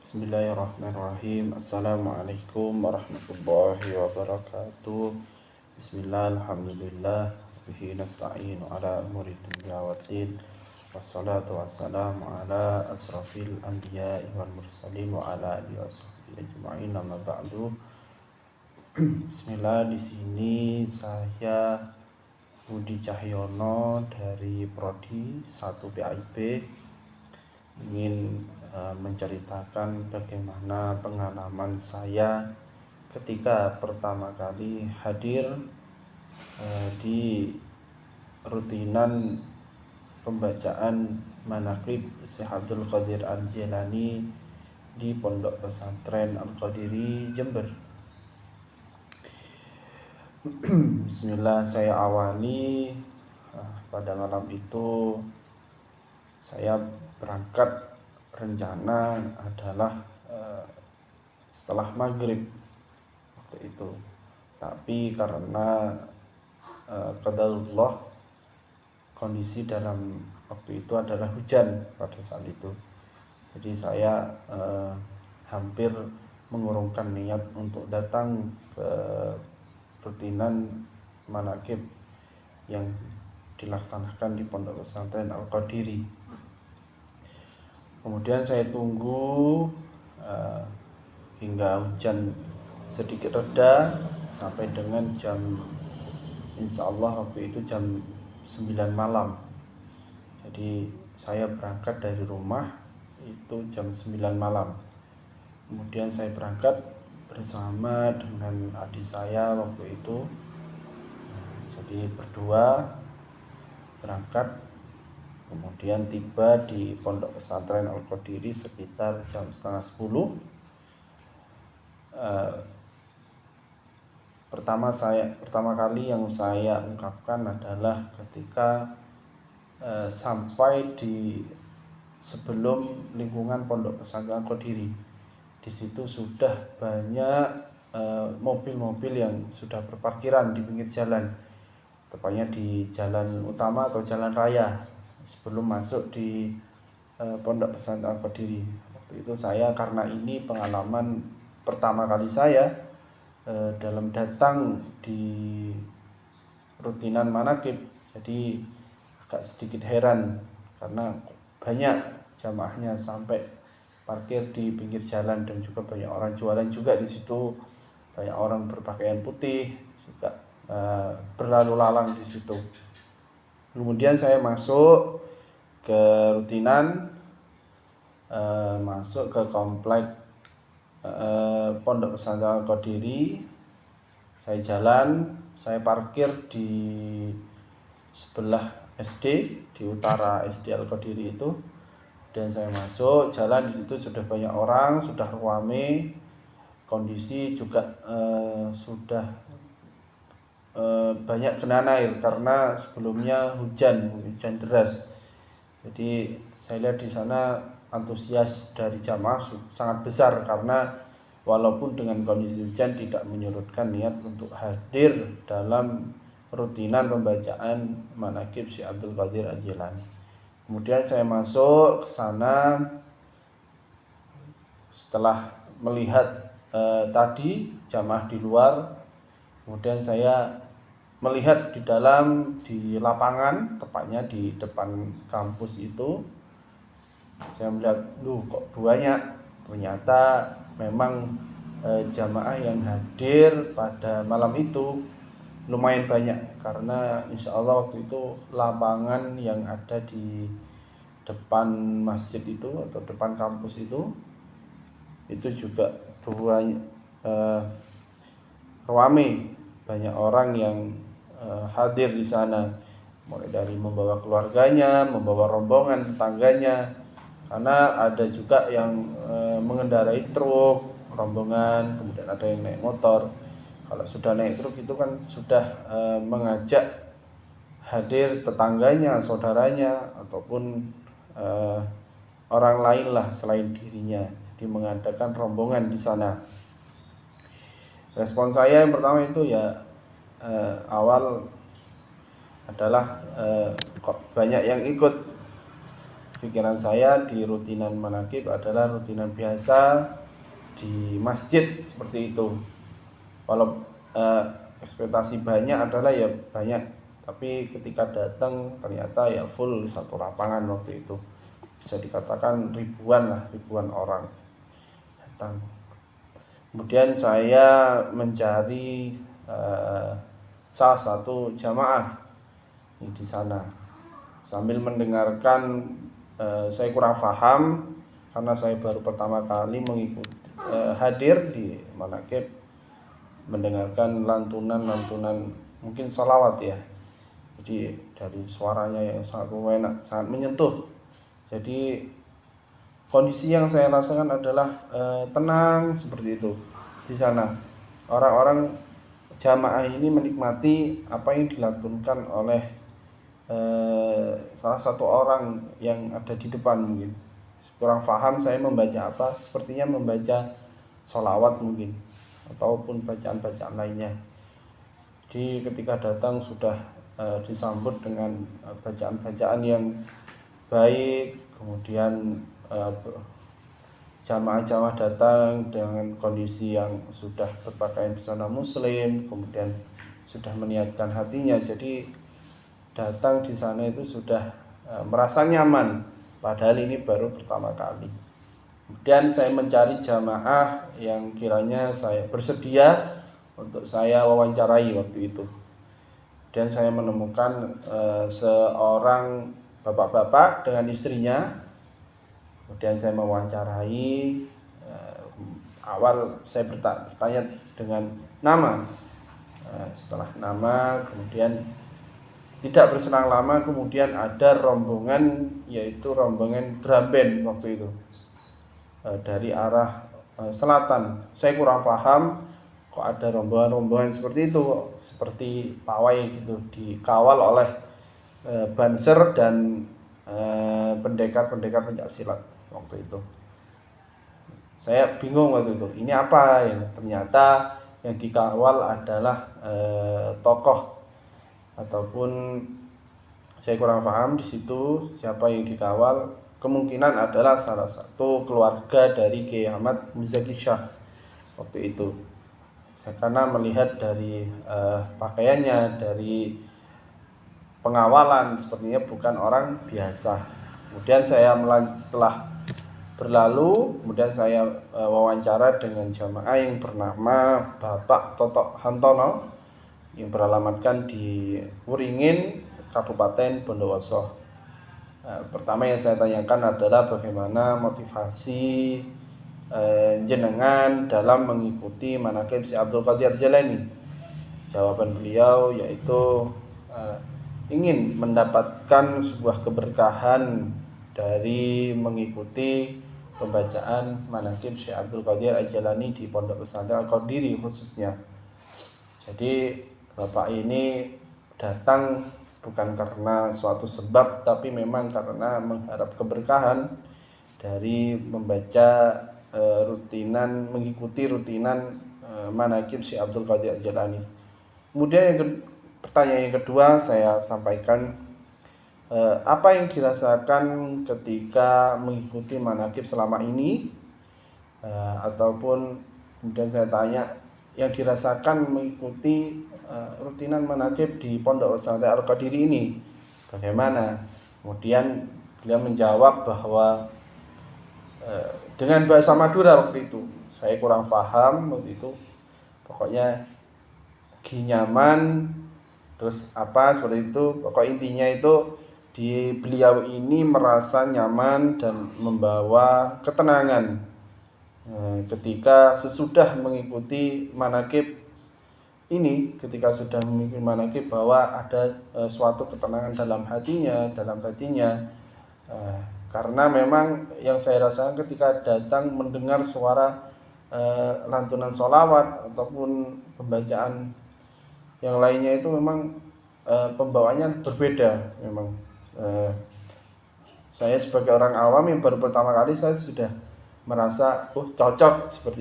Bismillahirrahmanirrahim. Assalamualaikum warahmatullahi wabarakatuh. Bismillah, alhamdulillah, bihi nasta'inu ala umuri dunya waddin. Wassalatu wassalamu ala asrafil anbiya'i wal mursalin wa ala alihi washabbihi ajma'in, amma ba'du. Bismillah, di sini saya Budi Cahyono dari Prodi 1 PAIB ingin menceritakan bagaimana pengalaman saya ketika pertama kali hadir di rutinan pembacaan manaqib Syekh Abdul Qadir Al-Jilani di Pondok Pesantren Al-Qadiri, Jember. Bismillah, saya awali pada malam itu saya berangkat, rencana adalah setelah maghrib waktu itu, tapi karena qadarullah kondisi dalam waktu itu adalah hujan pada saat itu, jadi saya hampir mengurungkan niat untuk datang ke rutinan manaqib yang dilaksanakan di Pondok Pesantren Al-Qadiri. Kemudian saya tunggu hingga hujan sedikit reda sampai dengan jam, insya Allah waktu itu jam 9 malam. Jadi saya berangkat dari rumah itu jam 9 malam. Kemudian saya berangkat bersama dengan adik saya waktu itu. Jadi berdua berangkat, kemudian tiba di Pondok Pesantren Al-Qadiri sekitar jam setengah 10. Pertama kali yang saya ungkapkan adalah ketika sampai di sebelum lingkungan Pondok Pesantren Al-Qadiri. Di situ sudah banyak mobil-mobil yang sudah berparkiran di pinggir jalan, tepatnya di jalan utama atau jalan raya sebelum masuk di Pondok Pesantren Al-Qadiri. Waktu itu saya, karena ini pengalaman pertama kali saya dalam datang di rutinan manaqib, jadi agak sedikit heran karena banyak jamaahnya sampai parkir di pinggir jalan, dan juga banyak orang jualan juga di situ, banyak orang berpakaian putih juga berlalu lalang di situ. Kemudian saya masuk ke rutinan, masuk ke komplek Pondok Pesantren Al-Qadiri. Saya jalan, saya parkir di sebelah SD, di utara SD Al-Qadiri itu, dan saya masuk jalan. Di situ sudah banyak orang, sudah ramai, kondisi juga sudah banyak genangan air karena sebelumnya hujan deras. Jadi saya lihat di sana antusias dari jamaah sangat besar, karena walaupun dengan kondisi hujan tidak menyurutkan niat untuk hadir dalam rutinan pembacaan manaqib Syekh Abdul Qadir Al-Jilani. Kemudian saya masuk ke sana setelah melihat tadi jamaah di luar. Kemudian saya melihat di dalam, di lapangan, tepatnya di depan kampus itu, saya melihat, kok banyak. Ternyata memang jamaah yang hadir pada malam itu lumayan banyak, karena insya Allah waktu itu lapangan yang ada di depan masjid itu atau depan kampus itu juga ramai, banyak orang yang hadir di sana, mulai dari membawa keluarganya, membawa rombongan tetangganya, karena ada juga yang mengendarai truk rombongan, kemudian ada yang naik motor. Kalau sudah naik truk itu kan sudah mengajak hadir tetangganya, saudaranya, ataupun orang lain lah selain dirinya, jadi mengadakan rombongan di sana. Respon saya yang pertama itu awal adalah kok banyak yang ikut. pikiran saya di rutinan manakib adalah rutinan biasa di masjid seperti itu. Kalau ekspektasi banyak adalah ya banyak, tapi ketika datang ternyata ya full satu lapangan waktu itu, bisa dikatakan ribuan orang datang. Kemudian saya mencari salah satu jamaah di sana sambil mendengarkan. Saya kurang paham karena saya baru pertama kali mengikuti hadir di manakib, mendengarkan lantunan mungkin sholawat ya. Jadi dari suaranya yang sangat enak, sangat menyentuh. Jadi kondisi yang saya rasakan adalah tenang seperti itu di sana. Orang-orang jamaah ini menikmati apa yang dilakukan oleh salah satu orang yang ada di depan. Mungkin kurang paham saya membaca apa, sepertinya membaca sholawat mungkin ataupun bacaan-bacaan lainnya. Jadi ketika datang sudah disambut dengan bacaan-bacaan yang baik. Kemudian jamaah-jamaah datang dengan kondisi yang sudah berpakaian busana muslim, kemudian sudah meniatkan hatinya. Jadi datang di sana itu sudah merasa nyaman, padahal ini baru pertama kali. Kemudian saya mencari jamaah yang kiranya saya bersedia untuk saya wawancarai waktu itu. Dan saya menemukan seorang bapak-bapak dengan istrinya. Kemudian saya mewawancarai. Awal saya bertanya dengan nama. Setelah nama, kemudian tidak berselang lama kemudian ada rombongan, yaitu rombongan drum band waktu itu dari arah selatan. Saya kurang paham kok ada rombongan seperti itu, seperti pawai gitu, dikawal oleh banser dan pendekar pencaksilat waktu itu. Saya bingung waktu itu, ini apa ya? Ternyata yang dikawal adalah tokoh, ataupun saya kurang paham di situ siapa yang dikawal. Kemungkinan adalah salah satu keluarga dari Kiai Ahmad Muzaki Shah waktu itu. Karena melihat dari pakaiannya, dari pengawalan, sepertinya bukan orang biasa. Kemudian saya setelah berlalu, kemudian saya wawancara dengan jamaah yang bernama Bapak Totok Hantono yang beralamatkan di Wuringin, Kabupaten Bondowoso. Pertama yang saya tanyakan adalah bagaimana motivasi jenengan dalam mengikuti manaqib Syekh Abdul Qadir Jailani. Jawaban beliau yaitu ingin mendapatkan sebuah keberkahan dari mengikuti pembacaan manaqib Syekh Abdul Qadir Jailani di Pondok Pesantren Al-Qadiri khususnya. Jadi Bapak ini datang bukan karena suatu sebab, tapi memang karena mengharap keberkahan dari membaca mengikuti rutinan manaqib Syekh Abdul Qadir Jailani. Kemudian pertanyaan yang kedua saya sampaikan, apa yang dirasakan ketika mengikuti manaqib selama ini, ataupun kemudian saya tanya yang dirasakan mengikuti rutinan manaqib di Pondok Pesantren Al-Qadiri ini bagaimana. Kemudian beliau menjawab bahwa dengan bahasa Madura waktu itu, saya kurang paham waktu itu, pokoknya ginyaman terus apa seperti itu. Pokok intinya itu di beliau ini merasa nyaman dan membawa ketenangan ketika sesudah mengikuti manaqib ini, ketika sudah mengikuti manaqib, bahwa ada suatu ketenangan dalam hatinya, karena memang yang saya rasakan ketika datang mendengar suara lantunan sholawat ataupun pembacaan yang lainnya itu memang pembawaannya berbeda. Memang saya sebagai orang awam yang baru pertama kali, saya sudah merasa cocok seperti